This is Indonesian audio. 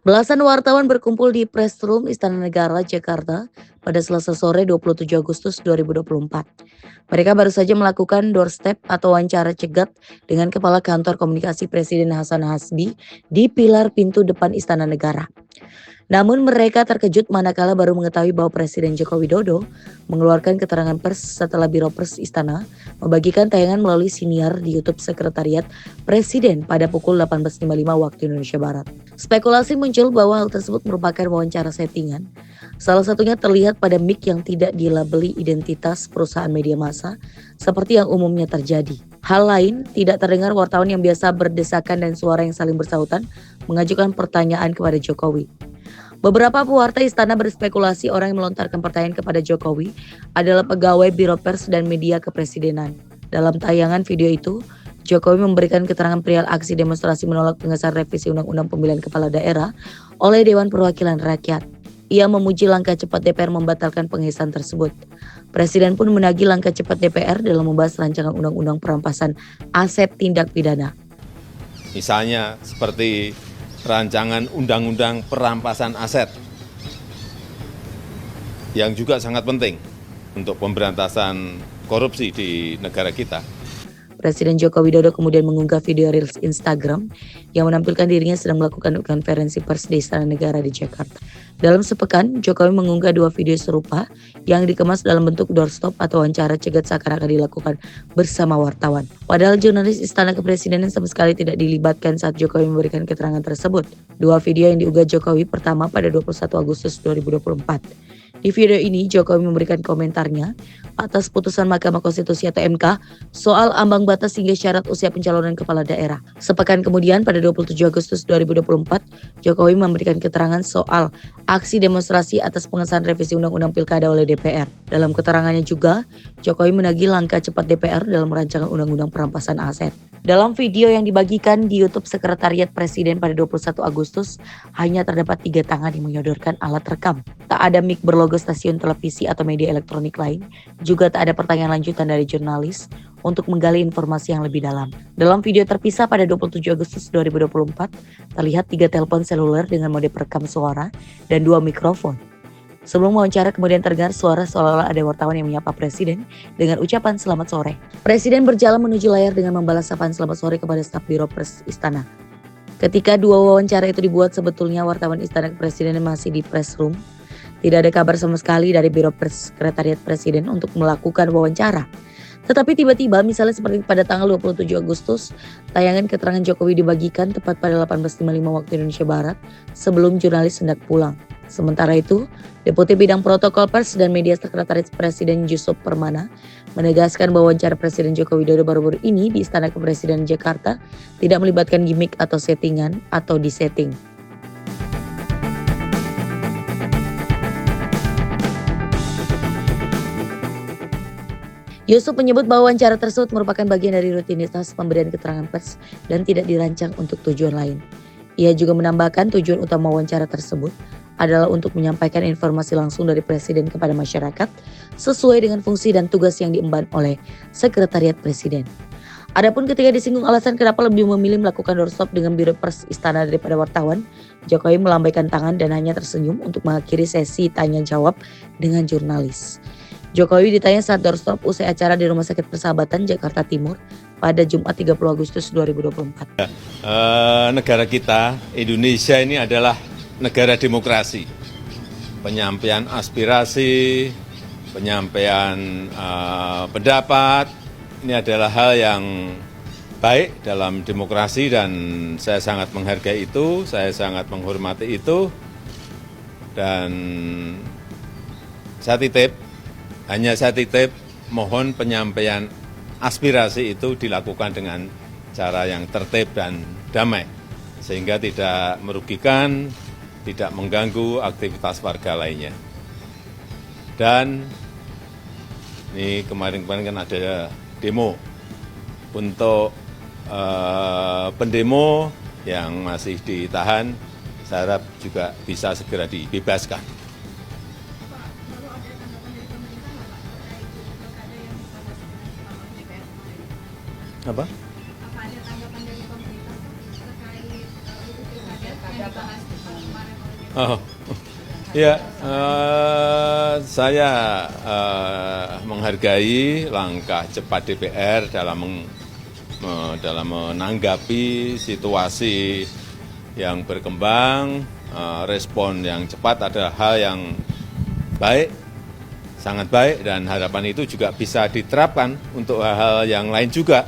Belasan wartawan berkumpul di Press Room Istana Negara, Jakarta pada Selasa sore 27 Agustus 2024. Mereka baru saja melakukan doorstep atau wawancara cegat dengan Kepala Kantor Komunikasi Presiden Hasan Hasbi di pilar pintu depan Istana Negara. Namun mereka terkejut manakala baru mengetahui bahwa Presiden Joko Widodo mengeluarkan keterangan pers setelah Biro Pers Istana membagikan tayangan melalui siniar di YouTube Sekretariat Presiden pada pukul 18.55 waktu Indonesia Barat. Spekulasi muncul bahwa hal tersebut merupakan wawancara settingan. Salah satunya terlihat pada mic yang tidak dilabeli identitas perusahaan media massa seperti yang umumnya terjadi. Hal lain, tidak terdengar wartawan yang biasa berdesakan dan suara yang saling bersautan mengajukan pertanyaan kepada Jokowi. Beberapa pewarta istana berspekulasi orang yang melontarkan pertanyaan kepada Jokowi adalah pegawai Biro Pers dan Media Kepresidenan. Dalam tayangan video itu, Jokowi memberikan keterangan perihal aksi demonstrasi menolak pengesahan revisi Undang-Undang Pemilihan Kepala Daerah oleh Dewan Perwakilan Rakyat. Ia memuji langkah cepat DPR membatalkan pengesahan tersebut. Presiden pun menagih langkah cepat DPR dalam membahas rancangan Undang-Undang Perampasan Aset Tindak Pidana. Misalnya seperti rancangan Undang-Undang Perampasan Aset yang juga sangat penting untuk pemberantasan korupsi di negara kita. Presiden Joko Widodo kemudian mengunggah video reels Instagram yang menampilkan dirinya sedang melakukan konferensi pers di Istana Negara di Jakarta. Dalam sepekan, Jokowi mengunggah dua video serupa yang dikemas dalam bentuk doorstop atau wawancara cegat seakan-akan dilakukan bersama wartawan. Padahal jurnalis Istana Kepresidenan sama sekali tidak dilibatkan saat Jokowi memberikan keterangan tersebut. Dua video yang diunggah Jokowi pertama pada 21 Agustus 2024. Di video ini, Jokowi memberikan komentarnya atas putusan Mahkamah Konstitusi atau MK soal ambang batas hingga syarat usia pencalonan kepala daerah. Sepekan kemudian, pada 27 Agustus 2024, Jokowi memberikan keterangan soal aksi demonstrasi atas pengesahan revisi Undang-Undang Pilkada oleh DPR. Dalam keterangannya juga, Jokowi menagih langkah cepat DPR dalam rancangan Undang-Undang Perampasan Aset. Dalam video yang dibagikan di YouTube Sekretariat Presiden pada 21 Agustus, hanya terdapat 3 tangan yang menyodorkan alat rekam. Tak ada mic berlogo stasiun televisi atau media elektronik lain, juga tak ada pertanyaan lanjutan dari jurnalis untuk menggali informasi yang lebih dalam. Dalam video terpisah pada 27 Agustus 2024, terlihat 3 telepon seluler dengan mode perekam suara dan 2 mikrofon. Sebelum wawancara kemudian terdengar suara seolah-olah ada wartawan yang menyapa Presiden dengan ucapan selamat sore. Presiden berjalan menuju layar dengan membalas sapaan selamat sore kepada staf Biro Pers Istana. Ketika dua wawancara itu dibuat, sebetulnya wartawan Istana Kepresidenan masih di press room. Tidak ada kabar sama sekali dari Biro Pers Sekretariat Presiden untuk melakukan wawancara. Tetapi tiba-tiba misalnya seperti pada tanggal 27 Agustus, tayangan keterangan Jokowi dibagikan tepat pada 18.55 waktu Indonesia Barat sebelum jurnalis hendak pulang. Sementara itu, Deputi Bidang Protokol Pers dan Media Sekretariat Presiden Yusuf Permana menegaskan bahwa wawancara Presiden Joko Widodo baru-baru ini di Istana Kepresidenan Jakarta tidak melibatkan gimmick atau settingan atau disetting. Yusuf menyebut bahwa wawancara tersebut merupakan bagian dari rutinitas pemberian keterangan pers dan tidak dirancang untuk tujuan lain. Ia juga menambahkan tujuan utama wawancara tersebut adalah untuk menyampaikan informasi langsung dari Presiden kepada masyarakat sesuai dengan fungsi dan tugas yang diemban oleh Sekretariat Presiden. Adapun ketika disinggung alasan kenapa lebih memilih melakukan doorstop dengan Biro Pers Istana daripada wartawan, Jokowi melambaikan tangan dan hanya tersenyum untuk mengakhiri sesi tanya jawab dengan jurnalis. Jokowi ditanya saat doorstop usai acara di Rumah Sakit Persahabatan Jakarta Timur pada Jumat 30 Agustus 2024. Negara kita, Indonesia ini adalah negara demokrasi. Penyampaian aspirasi, penyampaian pendapat, ini adalah hal yang baik dalam demokrasi dan saya sangat menghargai itu, saya sangat menghormati itu. Dan hanya saya titip, mohon penyampaian aspirasi itu dilakukan dengan cara yang tertib dan damai, sehingga tidak merugikan, tidak mengganggu aktivitas warga lainnya. Dan ini kemarin-kemarin kan ada demo untuk pendemo yang masih ditahan, saya harap juga bisa segera dibebaskan. Apa? Apa ada tanggapan dari pemerintah terkait pilkada dibahas Oh, ya, saya menghargai langkah cepat DPR dalam menanggapi situasi yang berkembang. Respon yang cepat adalah hal yang baik, sangat baik, dan harapan itu juga bisa diterapkan untuk hal-hal yang lain juga.